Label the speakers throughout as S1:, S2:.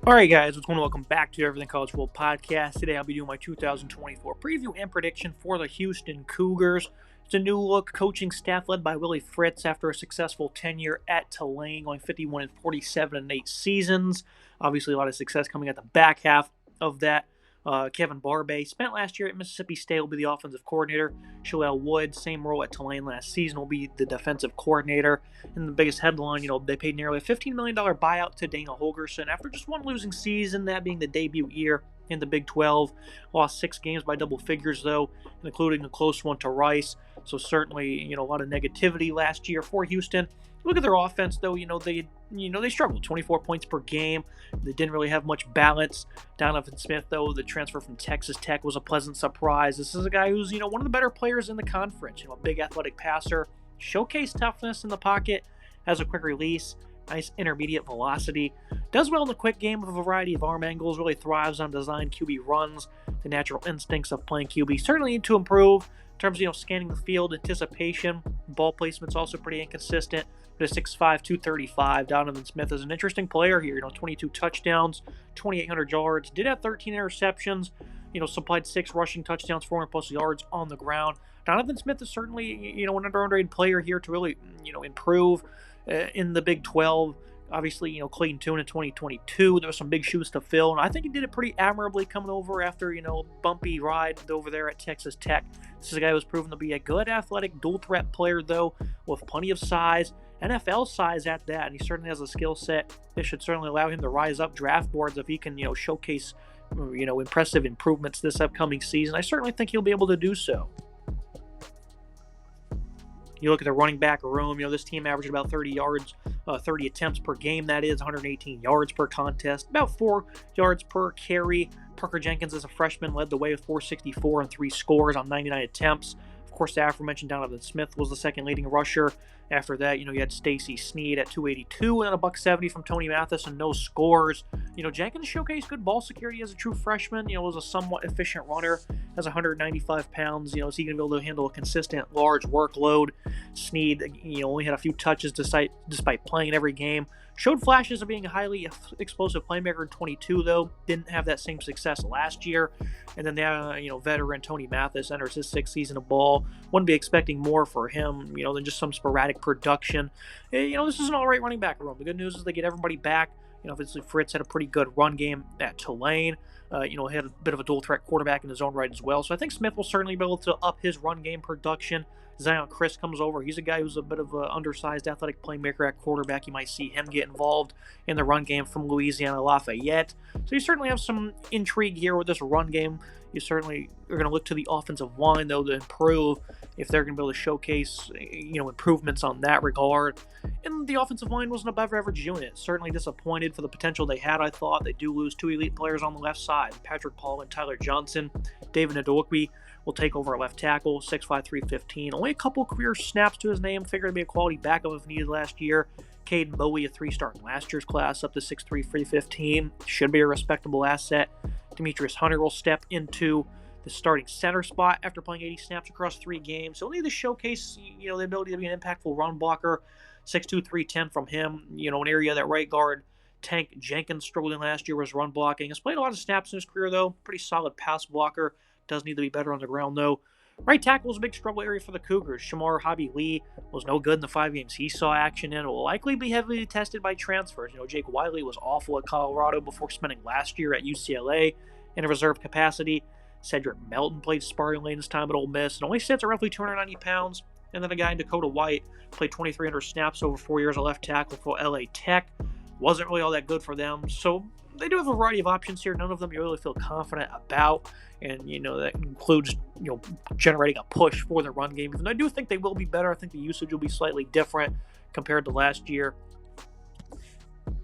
S1: All right, guys, what's going on? Welcome back to Everything College Football Podcast. Today I'll be doing my 2024 preview and prediction for the Houston Cougars. It's a new look coaching staff led by Willie Fritz after a successful tenure at Tulane, going 51-47 in 8 seasons. Obviously, a lot of success coming at the back half of that. Kevin Barbay spent last year at Mississippi State, will be the offensive coordinator. Shalel Wood, same role at Tulane last season, will be the defensive coordinator. And the biggest headline, they paid nearly a $15 million buyout to Dana Holgorsen after just one losing season, that being the debut year in the Big 12. Lost 6 games by double figures, though, including a close one to Rice. So certainly, a lot of negativity last year for Houston. Look at their offense, though. They struggled, 24 points per game. They didn't really have much balance. Donovan Smith, though, the transfer from Texas Tech, was a pleasant surprise. This is a guy who's, one of the better players in the conference. A big athletic passer, showcase toughness in the pocket, has a quick release, nice intermediate velocity, does well in the quick game with a variety of arm angles, really thrives on design QB runs. The natural instincts of playing QB certainly need to improve in terms of, scanning the field, anticipation. Ball placement's also pretty inconsistent. But at 6'5", 235, Donovan Smith is an interesting player here. 22 touchdowns, 2,800 yards, did have 13 interceptions, supplied 6 rushing touchdowns, 400-plus yards on the ground. Donovan Smith is certainly, an underrated player here to really, improve in the Big 12. Obviously, Clayton Tune in 2022, there were some big shoes to fill, and I think he did it pretty admirably coming over after, a bumpy ride over there at Texas Tech. This is a guy who was proven to be a good athletic dual-threat player, though, with plenty of size, NFL size at that, and he certainly has a skill set. This should certainly allow him to rise up draft boards if he can, showcase, impressive improvements this upcoming season. I certainly think he'll be able to do so. You look at the running back room, this team averaged about 30 yards, 30 attempts per game, that is, 118 yards per contest, about 4 yards per carry. Parker Jenkins, as a freshman, led the way with 464 and 3 scores on 99 attempts. Of course, the aforementioned Donovan Smith was the second leading rusher. After that, you had Stacy Snead at 282 and a $170 from Tony Mathis and no scores. Jenkins showcased good ball security as a true freshman. Was a somewhat efficient runner, has 195 pounds. Is he going to be able to handle a consistent large workload? Snead, only had a few touches despite playing in every game. Showed flashes of being a highly explosive playmaker in 22, though. Didn't have that same success last year. And then the veteran Tony Mathis enters his 6th season of ball. Wouldn't be expecting more for him, than just some sporadic production. This is an all-right running back room. The good news is they get everybody back. Obviously Fritz had a pretty good run game at Tulane. Had a bit of a dual-threat quarterback in his own right as well. So I think Smith will certainly be able to up his run game production. Zion Chris comes over. He's a guy who's a bit of an undersized athletic playmaker at quarterback. You might see him get involved in the run game from Louisiana Lafayette. So you certainly have some intrigue here with this run game. You certainly are going to look to the offensive line, though, to improve if they're going to be able to showcase, improvements on that regard. And the offensive line was an above-average unit. Certainly disappointed for the potential they had, I thought. They do lose 2 elite players on the left side, Patrick Paul and Tyler Johnson. David Ndokwe will take over at left tackle, 6'5", 315. Only a couple career snaps to his name. Figured to be a quality backup if needed last year. Caden Bowie, a 3-star in last year's class, up to 6'3", 315. Should be a respectable asset. Demetrius Hunter will step into the starting center spot after playing 80 snaps across 3 games. So he'll need to showcase, the ability to be an impactful run blocker. 6'2", 310 from him. An area that right guard Tank Jenkins struggled in last year was run blocking. Has played a lot of snaps in his career, though. Pretty solid pass blocker. Does need to be better on the ground, though. Right tackle was a big struggle area for the Cougars. Shamar Hobby Lee was no good in the 5 games he saw action in. Will likely be heavily tested by transfers. Jake Wiley was awful at Colorado before spending last year at UCLA in a reserve capacity. Cedric Melton played sparring lane his time at Ole Miss and only sits at roughly 290 pounds. And then a guy in Dakota White played 2,300 snaps over 4 years at left tackle for LA Tech. Wasn't really all that good for them. So they do have a variety of options here. None of them you really feel confident about. And, that includes, generating a push for the run game. Even though I do think they will be better. I think the usage will be slightly different compared to last year.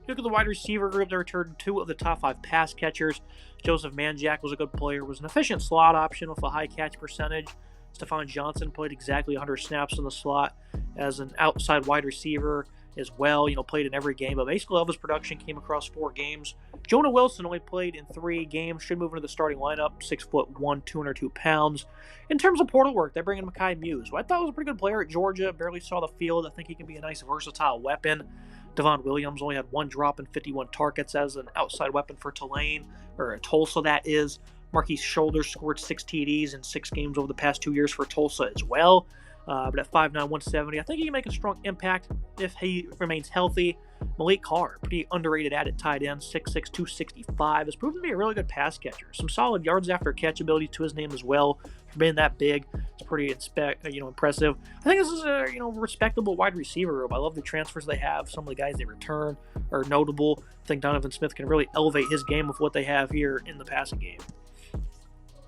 S1: Look at the wide receiver group. They returned 2 of the top 5 pass catchers. Joseph Manjack was a good player. Was an efficient slot option with a high catch percentage. Stephon Johnson played exactly 100 snaps in the slot as an outside wide receiver as well. Played in every game. But basically, all of his production came across 4 games. Jonah Wilson only played in 3 games. Should move into the starting lineup. 6'1", 202 pounds. In terms of portal work, they bring in Mekhi Muse, who I thought was a pretty good player at Georgia. Barely saw the field. I think he can be a nice versatile weapon. Devon Williams only had 1 drop and 51 targets as an outside weapon for Tulsa, that is. Marquise Shoulders scored 6 TDs in 6 games over the past 2 years for Tulsa as well. But at 5'9", 170, I think he can make a strong impact if he remains healthy. Malik Carr, pretty underrated at tight end, 6'6", 265, has proven to be a really good pass catcher. Some solid yards after catch ability to his name as well. For being that big, it's pretty impressive. I think this is a respectable wide receiver room. I love the transfers they have. Some of the guys they return are notable. I think Donovan Smith can really elevate his game with what they have here in the passing game.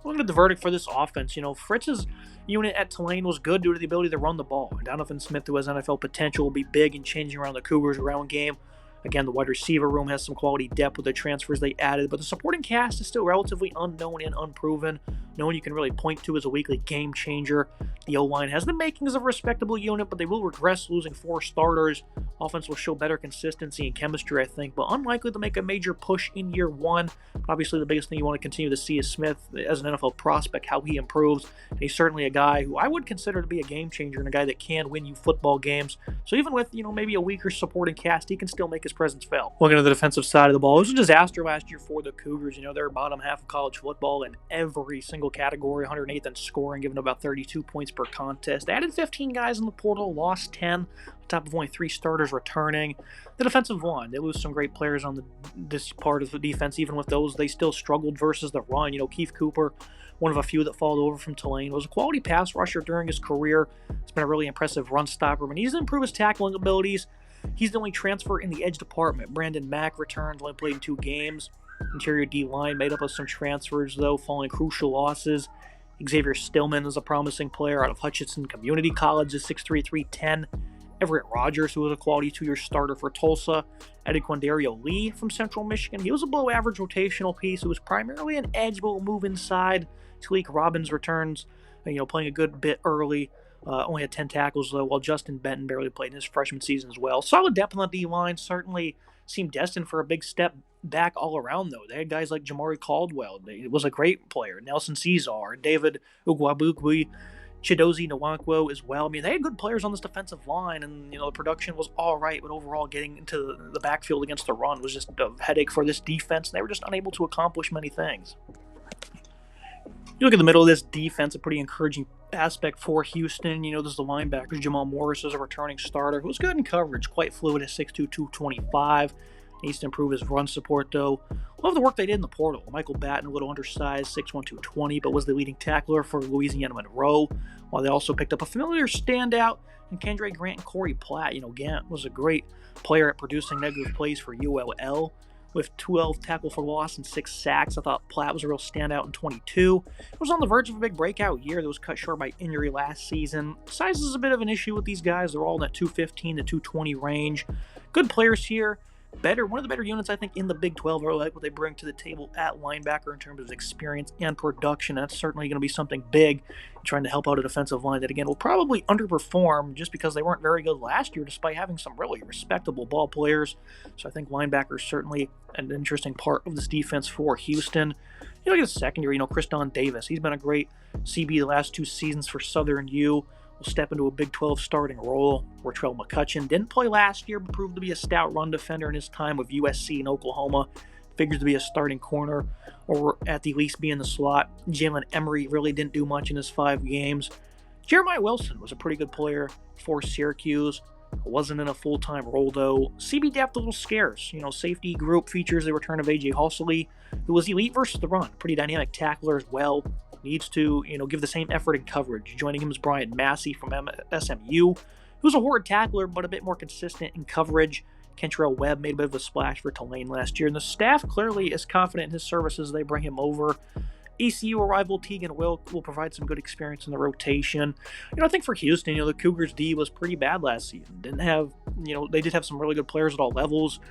S1: Looking at the verdict for this offense, Fritz's unit at Tulane was good due to the ability to run the ball. And Donovan Smith, who has NFL potential, will be big in changing around the Cougars' ground game. Again, the wide receiver room has some quality depth with the transfers they added, but the supporting cast is still relatively unknown and unproven. No one you can really point to as a weekly game changer. The O-line has the makings of a respectable unit, but they will regress, losing 4 starters. Offense will show better consistency and chemistry, I think, but unlikely to make a major push in year 1. Obviously, the biggest thing you want to continue to see is Smith as an NFL prospect, how he improves. And he's certainly a guy who I would consider to be a game changer and a guy that can win you football games. So even with, maybe a weaker supporting cast, he can still make his presence felt. Looking at the defensive side of the ball, it was a disaster last year for the Cougars. They're bottom half of college football in every single category, 108th in scoring, giving about 32 points per contest. They added 15 guys in the portal, lost 10, on top of only 3 starters returning. The defensive line, they lose some great players on this part of the defense. Even with those, they still struggled versus the run. Keith Cooper, one of a few that followed over from Tulane, was a quality pass rusher during his career. He's been a really impressive run stopper, but he needs to improve his tackling abilities. He's the only transfer in the edge department. Brandon Mack returns, only played in 2 games. Interior D-line made up of some transfers, though, following crucial losses. Xavier Stillman is a promising player out of Hutchinson Community College, is 6'3", 310. Everett Rogers, who was a quality 2-year starter for Tulsa. Eddie Quindario Lee from Central Michigan. He was a below-average rotational piece who was primarily an edge but will move inside. Talik Robbins returns, playing a good bit early. Only had 10 tackles, though, while Justin Benton barely played in his freshman season as well. Solid depth on the D-line. Certainly seemed destined for a big step back all around, though. They had guys like Jamari Caldwell. He was a great player. Nelson Cesar, David Ugwabugwi, Chidozie Nwankwo as well. They had good players on this defensive line, and, the production was all right, but overall getting into the backfield against the run was just a headache for this defense, and they were just unable to accomplish many things. You look at the middle of this defense, a pretty encouraging aspect for Houston. There's the linebackers. Jamal Morris is a returning starter who was good in coverage, quite fluid at 6'2", 225. Needs to improve his run support, though. Love the work they did in the portal. Michael Batten, a little undersized, 6'1", 220, but was the leading tackler for Louisiana Monroe, while they also picked up a familiar standout in Kendra Grant and Corey Platt. Gant was a great player at producing negative plays for ULL. With 12 tackle for loss and 6 sacks. I thought Platt was a real standout in 22. It was on the verge of a big breakout year that was cut short by injury last season. Size is a bit of an issue with these guys. They're all in that 215 to 220 range. Good players here. One of the better units, I think, in the Big 12. I like what they bring to the table at linebacker in terms of experience and production. That's certainly going to be something big, trying to help out a defensive line that, again, will probably underperform just because they weren't very good last year, despite having some really respectable ball players. So I think linebacker is certainly an interesting part of this defense for Houston. Look at the secondary. Kriston Davis. He's been a great CB the last 2 seasons for Southern U. Will step into a Big 12 starting role. Trell McCutcheon didn't play last year, but proved to be a stout run defender in his time with USC and Oklahoma. Figures to be a starting corner, or at the least be in the slot. Jalen Emery really didn't do much in his 5 games. Jeremiah Wilson was a pretty good player for Syracuse. Wasn't in a full-time role, though. CB depth a little scarce. Safety group features the return of A.J. Hossley, who was elite versus the run. Pretty dynamic tackler as well. Needs to, give the same effort in coverage. Joining him is Brian Massey from SMU, who's a horrid tackler, but a bit more consistent in coverage. Kentrell Webb made a bit of a splash for Tulane last year, and the staff clearly is confident in his services as they bring him over. ECU arrival Tegan Wilk will provide some good experience in the rotation. I think for Houston, the Cougars D was pretty bad last season. They did have some really good players at all levels.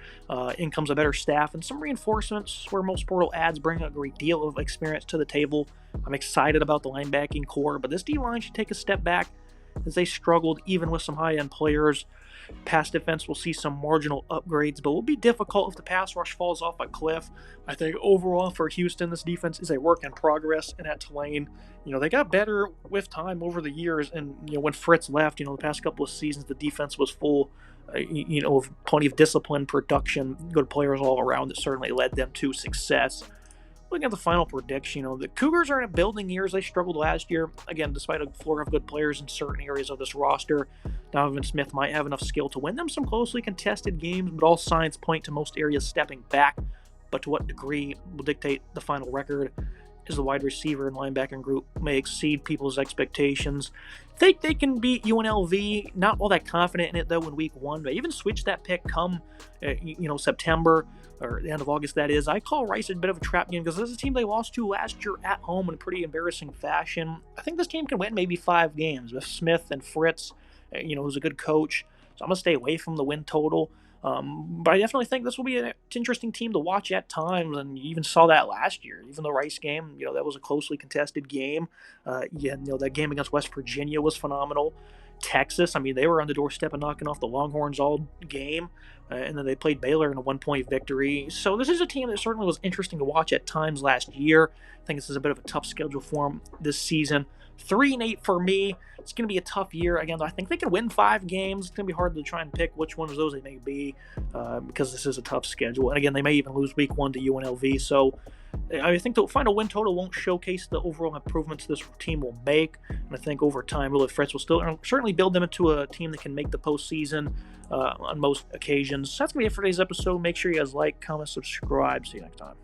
S1: In comes a better staff and some reinforcements where most portal adds bring a great deal of experience to the table. I'm excited about the linebacking core, but this D-line should take a step back as they struggled even with some high-end players. Pass defense will see some marginal upgrades, but will be difficult if the pass rush falls off a cliff. I think overall for Houston, this defense is a work in progress, and at Tulane, they got better with time over the years, and when Fritz left, the past couple of seasons, the defense was full with plenty of discipline, production, good players all around that certainly led them to success. Looking at the final prediction, the Cougars are in a building years. They struggled last year. Again, despite a floor of good players in certain areas of this roster, Donovan Smith might have enough skill to win them some closely contested games, but all signs point to most areas stepping back. But to what degree will dictate the final record, as the wide receiver and linebacking group may exceed people's expectations. Think they can beat UNLV. Not all that confident in it, though, in week one. They even switched that pick come, September or the end of August, that is. I call Rice a bit of a trap game because this is a team they lost to last year at home in a pretty embarrassing fashion. I think this team can win maybe 5 games with Smith and Fritz, who's a good coach. So I'm going to stay away from the win total. But I definitely think this will be an interesting team to watch at times, and you even saw that last year. Even the Rice game, that was a closely contested game. That game against West Virginia was phenomenal. Texas, they were on the doorstep of knocking off the Longhorns all game, and then they played Baylor in a 1-point victory. So this is a team that certainly was interesting to watch at times last year. I think this is a bit of a tough schedule for them this season. 3-8 for me. It's going to be a tough year. Again, I think they can win 5 games. It's going to be hard to try and pick which one of those they may be because this is a tough schedule. And again, they may even lose week 1 to UNLV. So I think the final win total won't showcase the overall improvements this team will make. And I think over time, Willie Fritz will certainly build them into a team that can make the postseason on most occasions. So that's going to be it for today's episode. Make sure you guys like, comment, subscribe. See you next time.